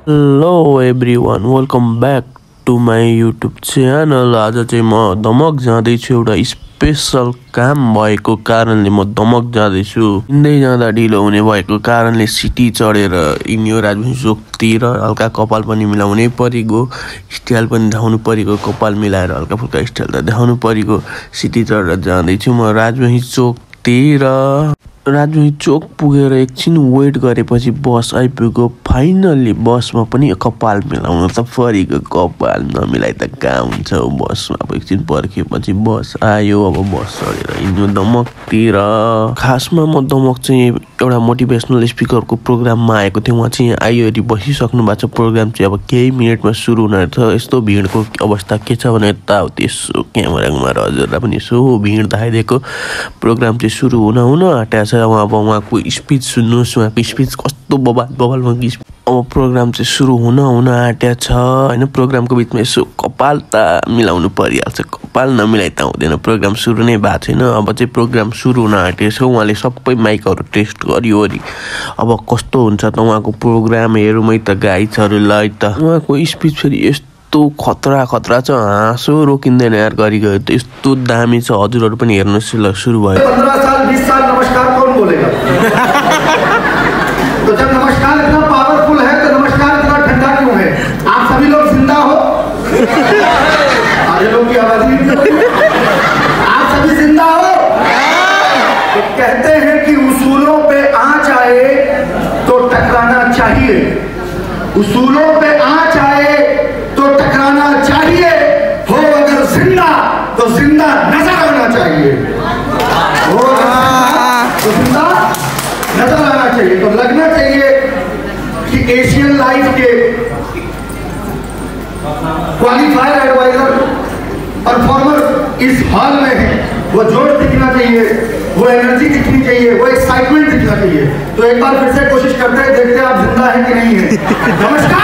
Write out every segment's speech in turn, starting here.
Hello everyone, welcome back to my YouTube channel. आज चाहिँ म दमक जाँदैछु। एउटा स्पेसल काम भएको कारणले म दमक जाँदैछु। हिँड्दै जाँदा ढिलो हुने भएको कारणले सिटी चढेर हिँड्यो राजवंशी चोकतिर। हल्का कपाल पनि मिलाउनै परिगयो, स्टाइल पनि देखाउनु परिगयो। कपाल मिलाएर हल्का फुल्का स्टाइल त देखाउनु परिगयो। सिटी चढेर जाँदैछु म राजवंशी चोकतिर। राजवंशी चोक पुगेर एकछिन वेट गरेपछि बस आइपुग्यो। फाइनल्ली बसमा पनि कपाल मिलाउनु त परिगयो। कपाल नमिलाइ त कहाँ हुन्छ बसमा। अब एकछिन पर्खेपछि बस आयो। अब बस चढेर हिँड्यो दमकतिर। खासमा म दमक चाहिँ एउटा मोटिभेसनल स्पिकरको प्रोग्राममा आएको थिएँ। उहाँ चाहिँ आइवरी बसिसक्नु भएको छ। प्रोग्राम चाहिँ अब केही मिनटमा सुरु हुने छ। यस्तो भिडको अवस्था के छ भने यताउति यसो क्यामेरामा हजुरलाई पनि यसो भिड देखाइदिएको। प्रोग्राम चाहिँ सुरु हुन आँटेको छ। अब उहाँको स्पिच सुन्नुहोस्। उहाँको स्पिच कस्तो बबाल अब प्रोग्राम चाहिँ सुरु हुन आँटेको छ होइन। प्रोग्रामको बिचमा यसो कपाल त मिलाउनु परिहाल्छ। कपाल नमिलाइ त हुँदैन। प्रोग्राम सुरु नै भएको छैन। अब चाहिँ प्रोग्राम सुरु हुन आँटेको छ। उहाँले सबै माइकहरू टेस्ट गरिवरी अब कस्तो हुन्छ त उहाँको प्रोग्राम हेरौँ त गाइजहरूलाई। त उहाँको स्पिच फेरि यस्तो खतरा छ। हाँसो रोकिँदैन यार गरिगयो त। यस्तो दामी छ। हजुरहरू पनि हेर्नुहोस् ल। सुरु भयो। 15 साल 20 साल नमस्कार कौन बोलेगा? तो जब नमस्कार इतना पावरफुल है तो नमस्कार इतना ठंडा क्यों है? आप सभी लोग जिंदा हो? आधे लोग की आवाज नहीं। आप सभी जिंदा हो? तो कहते हैं कि उसूलों पे आंच आए तो टकराना चाहिए। उसूलों पे आंच आए तो टकराना चाहिए। हो अगर जिंदा तो जिंदा नजर आना चाहिए। हो तो जिंदा नजर आना चाहिए। तो लगना चाहिए कि एशियन लाइफ के क्वालिफायर एडवाइजर परफॉर्मर इस हॉल में है। वो जोश दिखना चाहिए, वो एनर्जी दिखनी चाहिए, वो एक्साइटमेंट दिखना चाहिए। तो एक बार फिर से कोशिश करते हैं, देखते हैं आप जिंदा हैं कि नहीं है। नमस्कार।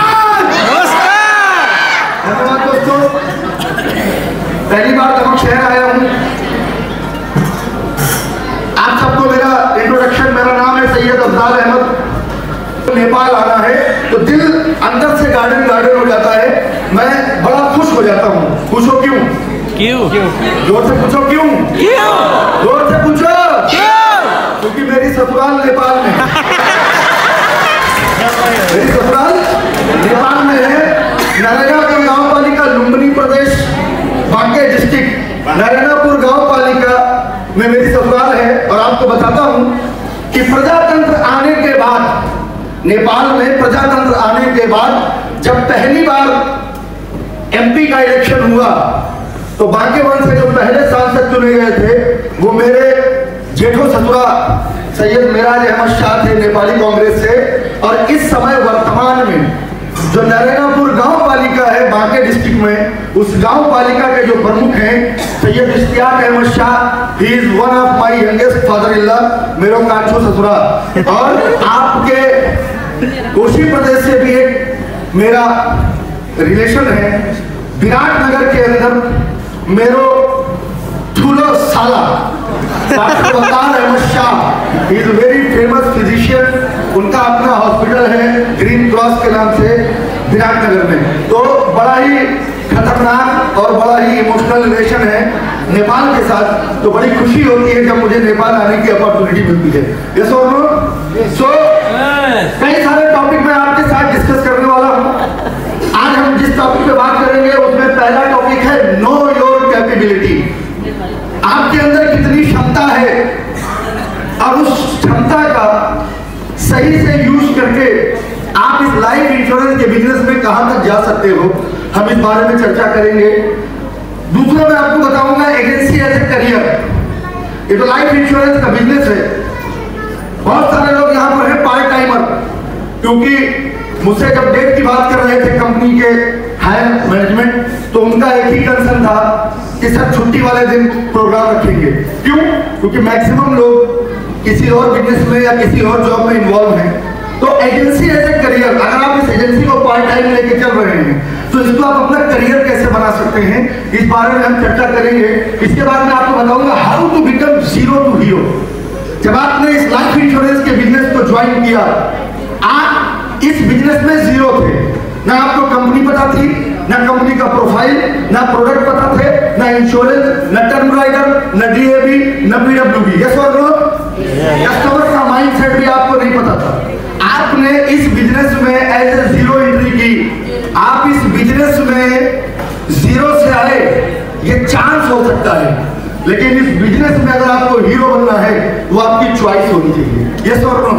धन्यवाद दोस्तों। पहली बार दमक शहर आया हूँ। आप सबको मेरा इंट्रोडक्शन, मेरा नाम है सैयद अफजाल अहमद। नेपाल आना है तो दिल अंदर से गार्डन हो जाता है। मैं बड़ा खुश हो जाता हूँ। पूछो क्यों? जोर से पूछो क्यों? जोर से पूछो क्यों? क्योंकि मेरी ससुराल नेपाल में है। मेरी ससुराल नेपाल में है। नारायणपुर गांव पालिका, लुम्बिनी प्रदेश, बांके डिस्ट्रिक्ट, नारायणपुर गांव पालिका में मेरी ससुराल है। और आपको बताता हूं कि प्रजातंत्र आने के बाद, नेपाल में प्रजातंत्र आने के बाद जब पहली बार एमपी का इलेक्शन हुआ तो बांके वन से जो पहले सांसद चुने गए थे वो मेरे जेठो ससुरा सैयद मेराज अहमद शाह थे, नेपाली कांग्रेस से। और इस समय वर्तमान में जो नारायणपुर गांव पालिका है बांके डिस्ट्रिक्ट में, उस गांव पालिका के जो प्रमुख हैं Syed Ishtiaq Ahmed Shah, he is one of my youngest father in law, मेरो कांचो ससुरा। और आपके कोशी प्रदेश से भी एक मेरा रिलेशन है। विराटनगर के अंदर मेरो ठूलो साला doctor Waqar Ahmed Shah, is very famous physician. उनका अपना हॉस्पिटल है ग्रीन क्रॉस के नाम से विराटनगर में। तो बड़ा ही खतरनाक और बड़ा ही इमोशनल रिलेशन है नेपाल के साथ। तो बड़ी खुशी होती है जब मुझे नेपाल आने की अपॉर्चुनिटी मिलती है। यस और नो? सो कई सारे टॉपिक मैं आपके साथ डिस्कस करने वाला हूँ। आज हम जिस टॉपिक पे बात करेंगे उसमें पहला टॉपिक है नो योर कैपेबिलिटी। आपके अंदर कितनी क्षमता है और उस क्षमता का सही से यूज करके आप इस लाइफ इंश्योरेंस के बिजनेस में कहां तक जा सकते हो, हम इस बारे में चर्चा करेंगे। दूसरा मैं आपको बताऊंगा एजेंसी एज ए करियर। ये तो लाइफ इंश्योरेंस का बिजनेस है। बहुत सारे लोग यहाँ पर हैं पार्ट टाइमर, क्योंकि मुझसे जब डेट की बात कर रहे थे कंपनी के हायर मैनेजमेंट, तो उनका एक ही कंसर्न था कि सर छुट्टी वाले दिन प्रोग्राम रखेंगे। क्यों? क्योंकि मैक्सिमम लोग किसी और बिजनेस में या किसी और जॉब में इन्वॉल्व हैं। तो एजेंसी एज ए करियर, अगर आप इस एजेंसी को पार्ट टाइम लेके चल रहे हैं तो इसको आप अपना करियर कैसे बना सकते हैं, इस बारे में हम चर्चा करेंगे। इसके बाद मैं आपको बताऊंगा how to become zero to hero. Join किया, आप इस बिजनेस में जीरो थे, ना आपको कंपनी पता थी, ना कंपनी का प्रोफाइल, ना प्रोडक्ट पता थे, ना इंश्योरेंस, ना टर्म राइडर, ना डीएबी, ना पीडब्ल्यूडी। यस और नो? कस्टमर का माइंडसेट भी आपको नहीं पता था। आपने इस बिजनेस में एज ए जीरो एंट्री की। आप इस बिजनेस में जीरो से आए, ये चांस हो सकता है, लेकिन इस बिजनेस में अगर आपको हीरो बनना है वो आपकी चॉइस होनी चाहिए। यस और नो?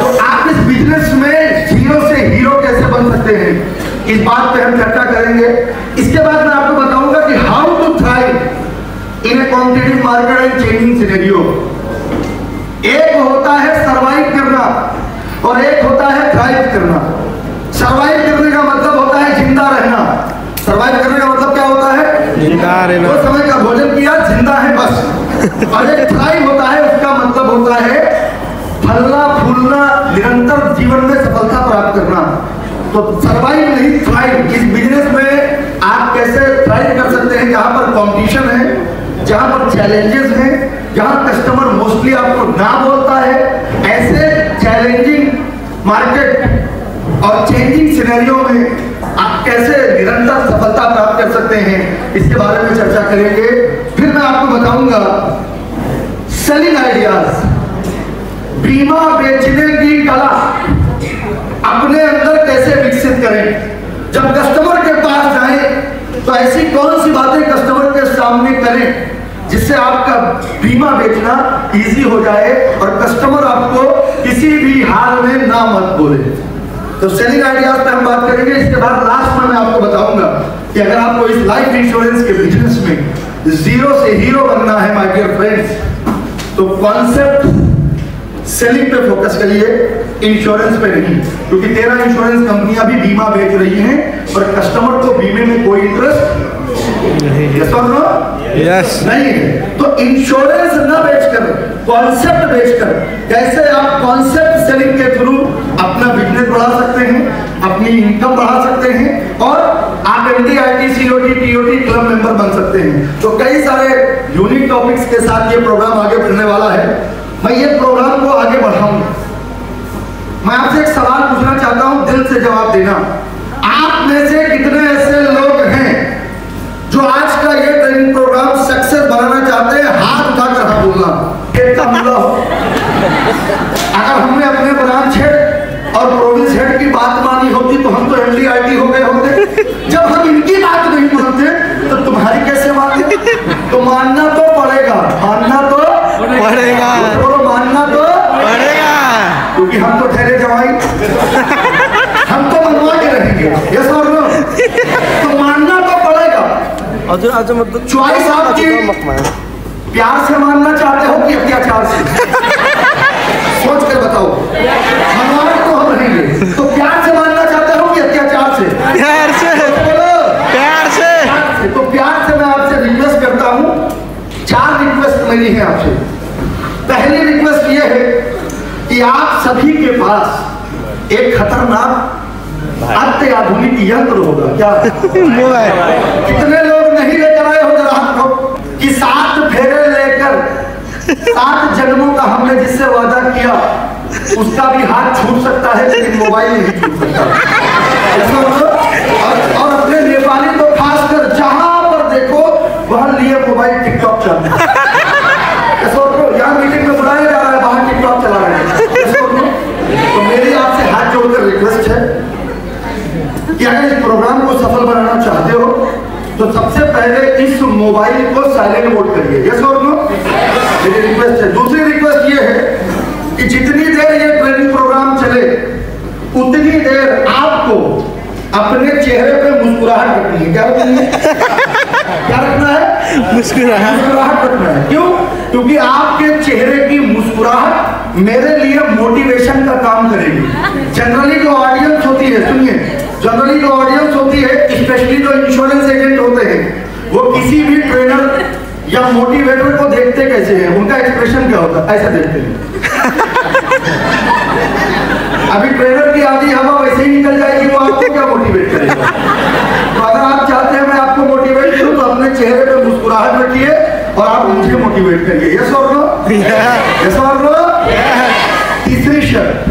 तो आप इस बिजनेस में जीरो से हीरो कैसे बन सकते हैं, इस बात पे हम चर्चा करेंगे। इसके बाद मैं आपको बताऊंगा कि how to thrive in a competitive market and changing scenario. एक होता है सरवाइव करना और एक होता है थ्राइव करना। सरवाइव करने का मतलब होता है जिंदा रहना। सरवाइव करने का मतलब क्या होता है? जिंदा रहना। दो समय का भोजन किया, जिंदा है बस। और एक थ्राइव होता है, उसका मतलब होता है फलना फूलना, निरंतर जीवन में सफलता प्राप्त करना। तो सरवाइव नहीं, थ्राइव। इस बिजनेस में आप कैसे थ्राइव कर सकते हैं? जहां पर कंपटीशन है, जहां पर चैलेंजेस हैं, जहां कस्टमर मोस्टली आपको ना बोलता है, ऐसे चैलेंजिंग मार्केट और चेंजिंग सिनेरियो में आप कैसे निरंतर सफलता प्राप्त कर सकते हैं, इसके बारे में चर्चा करेंगे। फिर मैं आपको बताऊंगा सेलिंग आइडियाज, बीमा बेचने की कला अपने अंदर कैसे विकसित करें। जब कस्टमर के पास जाएं तो ऐसी कौन सी बातें कस्टमर के सामने करें जिससे आपका बीमा बेचना इजी हो जाए और कस्टमर आपको किसी भी हाल में ना मत बोले। तो सेलिंग आइडियाज पे हम बात करेंगे। इसके बाद लास्ट में मैं आपको बताऊंगा कि अगर आपको इस लाइफ इंश्योरेंस के बिजनेस में जीरो से हीरो बनना है माय डियर फ्रेंड्स, तो कॉन्सेप्ट सेलिंग पे फोकस करिए, इंश्योरेंस पे नहीं। क्योंकि 13 इंश्योरेंस कंपनियां भी बीमा बेच रही हैं और कस्टमर को बीमे में कोई इंटरेस्ट यस और नो? यस नहीं है। तो इंश्योरेंस ना बेचकर कॉन्सेप्ट बेचकर कैसे आप कॉन्सेप्ट सेलिंग के थ्रू अपना बिजनेस बढ़ा सकते हैं, अपनी इनकम बढ़ा सकते हैं और आप NDIT, COT, TOT club member बन सकते हैं। तो कई सारे यूनिक टॉपिक्स के साथ ये प्रोग्राम आगे बढ़ने वाला है। मैं ये प्रोग्राम को आगे बढ़ाऊंगा। मैं आपसे एक सवाल पूछना चाहता हूं, दिल से जवाब देना। आप में से कितने ऐसे लोग हैं जो आज का ये ट्रेनिंग प्रोग्राम सक्सेस बनाना चाहते हैं? हाथ उठाकर हाँ बोलना, कितना बोला हो। अगर हमने अपने ब्रांच हेड और प्रोविंस हेड की बात मानी होती तो हम तो NDIT हो गए होते। जब हम इनकी बात नहीं मानते तो तुम्हारी कैसे मानते? तो मानना तो पड़ेगा, मानना तो पड़ेगा, तो मानना तो पड़ेगा, क्योंकि हम तो ठहरे जवाई, हम तो मनवा के रहेंगे। यस और नो? तो मानना तो पड़ेगा। मतलब चॉइस आपकी, प्यार से मानना चाहते हो कि अत्याचार से? सोच कर बताओ। मनवा तो हम रहेंगे, तो प्यार से मानना चाहते हो कि अत्याचार से? प्यार से। प्यार से। तो प्यार से मैं आपसे रिक्वेस्ट करता हूँ, 4 रिक्वेस्ट मेरी है आपसे। पहली रिक्वेस्ट ये है कि आप सभी के पास एक खतरनाक अत्याधुनिक यंत्र होगा। क्या? कितने लोग नहीं लेकर आए हो? जरा हाथ उठाओ। कि 7 फेरे लेकर 7 जन्मों का हमने जिससे वादा किया उसका भी हाथ छूट सकता है, लेकिन मोबाइल नहीं छूट सकता। और अपने नेपाली तो खासकर जहां पर देखो वहां लिए मोबाइल टिकटॉक चल रहा है। यहाँ मीटिंग में बुलाया जा रहा है, बाहर टिकटॉक चला रहे हैं। तो मेरी आपसे हाथ जोड़कर रिक्वेस्ट है कि अगर इस प्रोग्राम को सफल बनाना चाहते हो तो सबसे पहले इस मोबाइल को साइलेंट मोड करिए। यस और नो? मेरी रिक्वेस्ट है। दूसरी रिक्वेस्ट ये है कि जितनी देर ये ट्रेनिंग प्रोग्राम चले उतनी देर आपको अपने चेहरे पे मुस्कुराहट रखनी है। क्या रखनी है? क्या रखना है? मुस्कुराहट रखना है। क्यों? क्योंकि आपके चेहरे की मुस्कुराहट मेरे लिए मोटिवेशन का काम करेगी। जनरली जो ऑडियंस होती है, सुनिए, जनरली जो ऑडियंस होती है, स्पेशली जो इंश्योरेंस एजेंट होते हैं, वो किसी भी ट्रेनर या मोटिवेटर को देखते कैसे हैं? उनका एक्सप्रेशन क्या होता है? ऐसा देखते हैं। अभी ट्रेनर की आधी हवा वैसे ही निकल जाएगी, वो आपको क्या मोटिवेट करेगा? तो अगर आप चाहते हैं मैं आपको मोटिवेट करूं तो अपने चेहरे पे मुस्कुराहट रखिए और आप मुझे मोटिवेट करिए। यस और नो? यस और नो? तीसरी शर्त,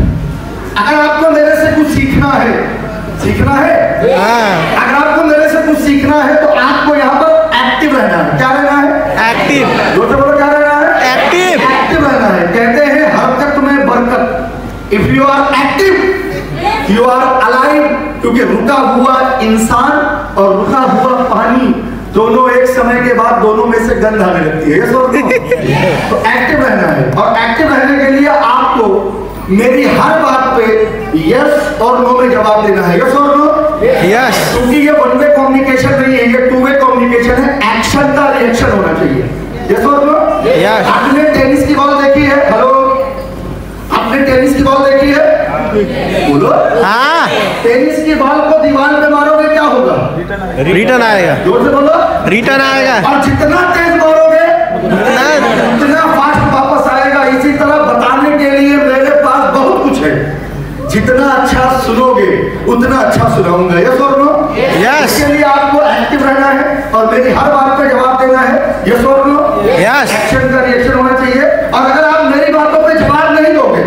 कहते हैं हरकत में बरकत। If you are active you are alive, क्योंकि रुका हुआ इंसान और रुका हुआ पानी दोनों एक समय के बाद दोनों में से गंध आने लगती है। ये तो एक्टिव रहना है, और एक्टिव रहने के लिए आपको मेरी हर बात पे यस और नो में जवाब देना है। यस और नो? यस। क्योंकि ये वन वे कम्युनिकेशन नहीं है, ये टू वे कम्युनिकेशन है। एक्शन का रिएक्शन होना चाहिए। यस और नो? यस। आपने टेनिस की बॉल देखी है? हेलो, आपने टेनिस की बॉल देखी है? बोलो। हाँ। टेनिस की बॉल को दीवार पे मारोगे क्या होगा? रिटर्न आएगा। जोर से बोलो। रिटर्न आएगा। और जितना तेज मारोगे उतना फास्ट वापस आएगा। इसी तरह बताने के लिए मेरे पास बहुत कुछ है। जितना अच्छा सुनोगे उतना अच्छा सुनाऊंगा। यस और नो? यस। इसके लिए आपको एक्टिव रहना है और मेरी हर बात पे जवाब देना है। यस और नो? यस। एक्शन का रिएक्शन होना चाहिए। और अगर आप मेरी बातों पे जवाब नहीं दोगे,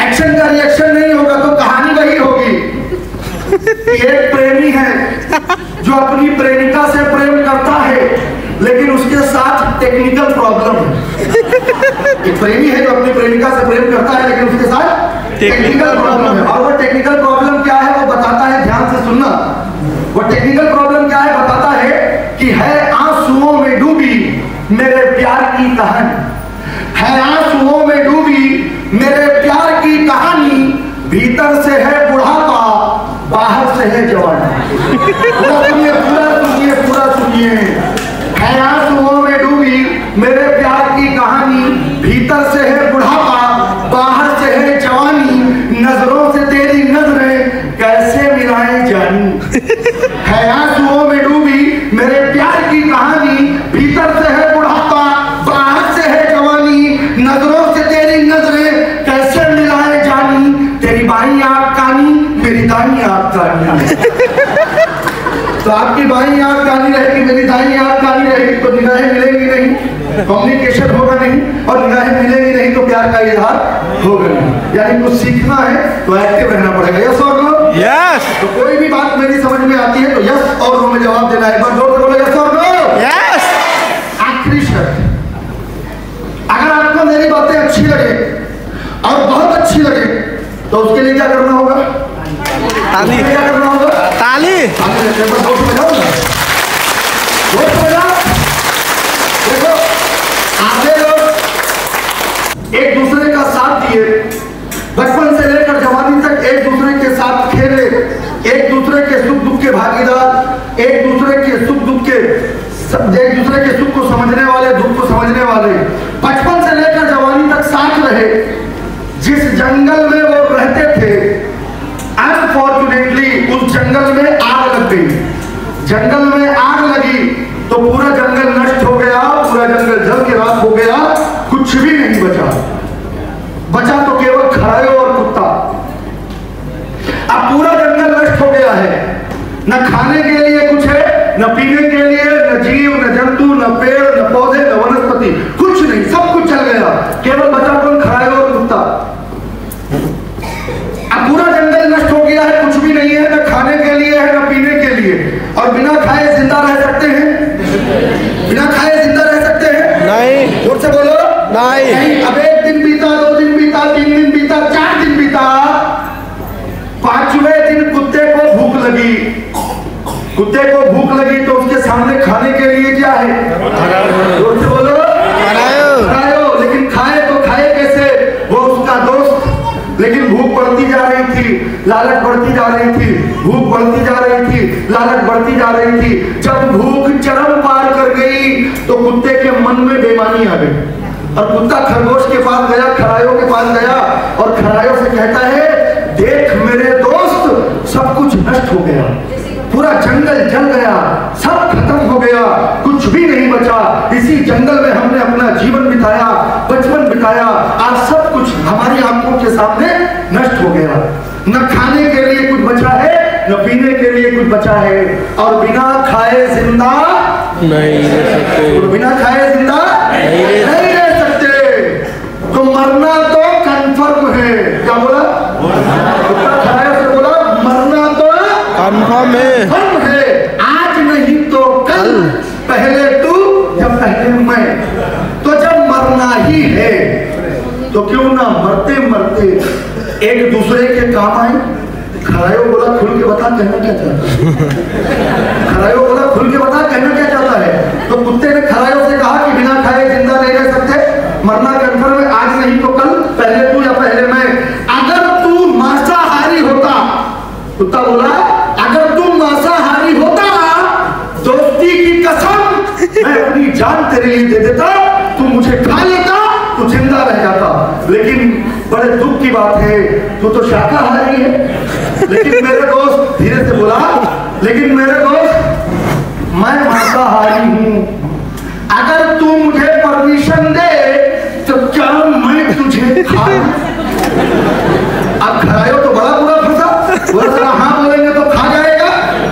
एक्शन का रिएक्शन नहीं होगा, तो कहानी वही होगी। एक प्रेमी है जो अपनी प्रेमिका से प्रेम करता है, लेकिन उसके साथ टेक्निकल प्रॉब्लम है। एक प्रेमी है जो अपनी प्रेमिका से प्रेम करता है, लेकिन उसके साथ टेक्निकल प्रॉब्लम है। और वो टेक्निकल प्रॉब्लम क्या है वो बताता है, ध्यान से सुनना। वो टेक्निकल प्रॉब्लम क्या है बताता है कि है आंसुओं में डूबी मेरे प्यार की कहानी, है आंसुओं में डूबी मेरे प्यार की कहानी, भीतर से है बुढ़ापा बाहर से है जवानी। पूरा सुनिए, पूरा सुनिए, पूरा सुनिए। है आंसुओं में डूबी मेरे प्यार की कहानी, भीतर से है बुढ़ापा बाहर से है जवानी, नजरों से तेरी नजरें कैसे मिलाएं जानी। है आंसुओं में डूबी मेरे प्यार की कहानी, भीतर से है बुढ़ापा बाहर से है जवानी, नजरों से तेरी नजरें कैसे मिलाएं जानी, तेरी बाईं आंख कानी मेरी दाईं आंख कानी। तो आपकी बाईं आंख कानी रहेगी, मेरी दाईं आंख कानी रहेगी, तो निगाहें मिलेंगी नहीं, कम्युनिकेशन होगा नहीं, और निगाहें मिलेंगी नहीं तो प्यार का इजहार होगा नहीं। यानी कुछ सीखना है तो एक्टिव रहना पड़ेगा। यस और नो? यस। तो कोई भी बात मेरी समझ में आती है तो यस और नो में जवाब देना है। एक बार जोर से बोलो, यस और नो? यस। आखिरी शर्त, अगर आपको मेरी बातें अच्छी लगे और बहुत अच्छी लगे तो उसके लिए क्या करना होगा? ताली। क्या करना होगा? ताली। देखो, आधे लोग एक दूसरे का साथ दिए, बचपन से लेकर जवानी तक एक दूसरे के साथ खेले, एक दूसरे के सुख दुख के भागीदार, एक दूसरे के सुख दुख के, एक दूसरे के सुख को समझने वाले, दुख को समझने वाले, बचपन से लेकर जवानी तक साथ रहे। जिस जंगल में वो रहते थे, अनफॉर्चुनेटली उस जंगल में आग लग गई। जंगल में आग लगी तो पूरा जंगल नष्ट हो गया, पूरा जंगल जल के राख हो गया, कुछ भी नहीं बचा। बचा तो केवल खरायो और कुत्ता। अब पूरा जंगल नष्ट हो गया है, न खाने के लिए कुछ है, न पीने के लिए, न जीव, न जंतु, न पेड़, न पौधे, न वनस्पति, कुछ नहीं, सब कुछ चल गया। केवल बचा कौन? खरायो और कुत्ता। अब पूरा जंगल नष्ट हो गया है, कुछ भी नहीं है, न खाने के लिए है, न पीने के लिए। और बिना खाए जिंदा रह सकते हैं? बिना खाए जिंदा रह सकते हैं? नहीं। जोर से बोलो। नहीं। अब एक दिन बीता, 2 दिन बीता, 3 दिन बीता, 4 दिन बीता, 5वें दिन कुत्ते को भूख लगी। कुत्ते को भूख लगी तो उसके सामने खाने के लिए क्या है? जोर से बोलो। खरायो। लेकिन खाए तो खाए कैसे? वो उसका दोस्त, लेकिन भूख बढ़ती जा रही थी, लालच बढ़ती जा रही थी, भूख बढ़ती जा रही थी, लालच बढ़ती जा रही थी। जब भूख चरम पार कर गई तो कुत्ते के मन में बेईमानी आ गई, और कुत्ता खरगोश के पास गया, खरायो के पास गया, और खरायो से कहता है, देख मेरे दोस्त, सब कुछ नष्ट हो गया, पूरा जंगल जल गया, सब खत्म हो गया, कुछ भी नहीं बचा। इसी जंगल में हमने अपना जीवन बिताया, बचपन बिताया, आज सब कुछ हमारी आंखों के सामने नष्ट हो गया। न खाने के लिए कुछ बचा है, न पीने के लिए कुछ बचा है, और बिना खाए जिंदा नहीं रह सकते। बिना खाए जिंदा नहीं रह सकते। तो मरना तो कंफर्म है। क्या बोला? खरायो से बोला, मरना तो कंफर्म है। आज नहीं तो कल, पहले तू या पहले मैं। तो जब मरना ही है तो क्यों ना मरते मरते एक दूसरे के काम आए। खरायो बोला खुल के बता कहना क्या चाहता है। खरायो बोला खुल के बता कहना क्या चाहता है। तो कुत्ते ने खरायो से कहा कि बिना खाए जिंदा नहीं रह सकते, मरना कंफर्म है, आज नहीं तो कल, पहले तू या पहले मैं। अगर तू मांसाहारी होता, कुत्ता बोला अगर तू मांसाहारी होता, दोस्ती की कसम मैं अपनी जान तेरे लिए दे देता, तू मुझे खा लेता, तू जिंदा रह जाता। लेकिन बड़े दुख की बात है, तू तो शाकाहारी है। लेकिन मेरे दोस्त, धीरे से बोला, लेकिन मेरे दोस्त मैं मांसाहारी हूं। अगर तू मुझे परमिशन दे तो क्या मैं तुझे खा। अब खरायो तो बड़ा बुरा फंसा, बोला हाँ बोलेंगे तो खा जाएगा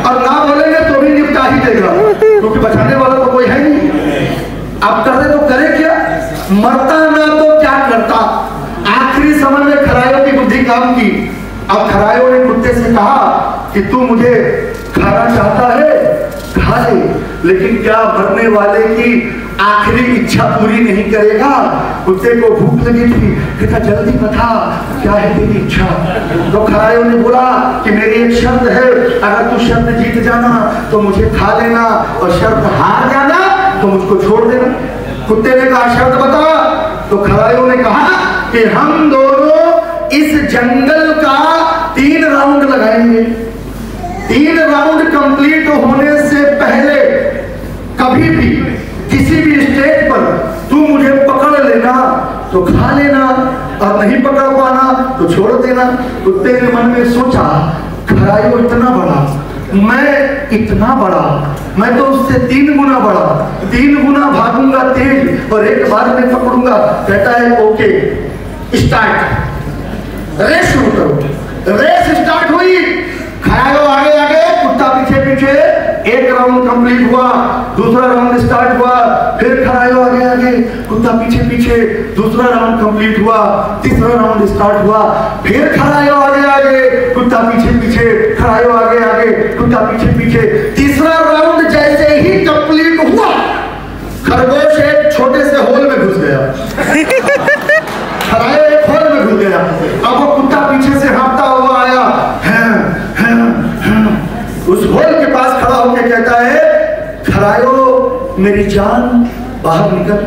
और ना बोलेंगे तो भी निपटा ही देगा, क्योंकि बचाने वाला तो कोई है नहीं। अब करे तो करे क्या, मरता ना तो क्या करता। आखिरी समय में खरायो की बुद्धि काम की। अब खरायो ने कुत्ते से कहा कि तू मुझे खाना चाहता है, खा ले, लेकिन क्या मरने वाले की आखिरी इच्छा पूरी नहीं करेगा। कुत्ते को भूख लगी थी, कहता जल्दी बता क्या है तेरी इच्छा। तो खरायो ने बोला कि मेरी एक शर्त है, अगर तू शर्त जीत जाना तो मुझे खा लेना, और शर्त हार जाना तो मुझको छोड़ देना। कुत्ते ने कहा शर्त बता। तो खरायो ने कहा कि हम दोनों इस जंगल का 3 राउंड लगाएंगे। 3 राउंड कंप्लीट होने से पहले कभी भी किसी भी स्टेज पर तू मुझे पकड़ लेना तो खा लेना, और नहीं पकड़ पाना तो छोड़ देना। कुत्ते ने मन में सोचा खरायो इतना बड़ा, मैं इतना बड़ा, मैं तो उससे 3 गुना बड़ा, 3 गुना भागूंगा तेज और एक बार में पकड़ूंगा। कहता है ओके स्टार्ट, रेस शुरू करो। रेस स्टार्ट हुई, खरायो आगे आगे, कुत्ता पीछे पीछे। 1 राउंड कंप्लीट हुआ, दूसरा राउंड स्टार्ट हुआ, फिर खरायो आगे आगे, कुत्ता पीछे पीछे, दूसरा राउंड कंप्लीट हुआ, तीसरा राउंड स्टार्ट हुआ, फिर खरायो आगे आगे, कुत्ता पीछे पीछे, खरायो आगे आगे, कुत्ता पीछे पीछे। तीसरा राउंड जैसे ही कंप्लीट हुआ, खरगोश एक छोटे से होल में घुस गया। खरायो एक होल में घुस गया। अब वो कुत्ता पीछे से हाँफता हुआ आया, उस होल के पास खड़ा होकर कहता है खरायो मेरी जान बाहर निकल।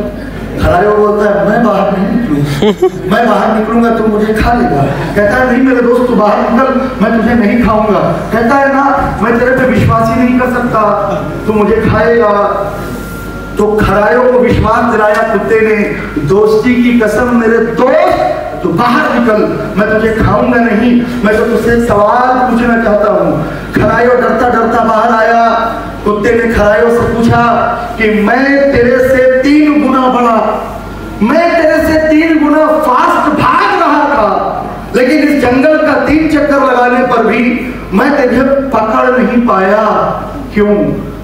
खरायो बोलता है मैं बाहर नहीं निकलूंगा, मैं बाहर निकलूंगा तो मुझे खा लेगा। कहता है नहीं मेरे दोस्त तू बाहर निकल, मैं तुझे नहीं खाऊंगा। कहता है ना मैं तेरे पे विश्वास ही नहीं कर सकता, तू मुझे खाएगा। तो खरायो को विश्वास दिलाया कुत्ते ने, दोस्ती की कसम मेरे दोस्त तू बाहर निकल, मैं तुझे खाऊंगा नहीं, मैं तो तुझसे सवाल पूछना चाहता हूँ। खरायो डरता डरता बाहर आया। कुत्ते ने खरायो से पूछा कि मैं तेरे से 3 गुना बड़ा, मैं तेरे से 3 गुना फास्ट भाग रहा था, लेकिन इस जंगल का 3 चक्कर लगाने पर भी मैं तुझे पकड़ नहीं पाया, क्यों?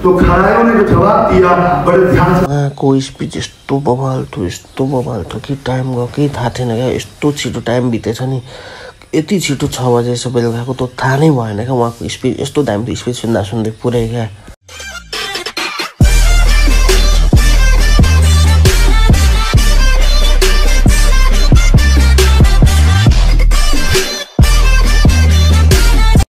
तो खरायो ने जो जवाब दिया बड़े ध्यान से, कोही स्पिच यस्तो बबाल्थ्यो कि टाइम गयो केही थाहा थिएन क्या। यस्तो छिटो टाइम बितेछ नि, यति छिटो 6 बजेसम्म बेलुकाको त थाहा नै भएन क्या। उहाँको स्पिच यस्तो दामी स्पिच सुन्दा सुन्दै पुरै क्या।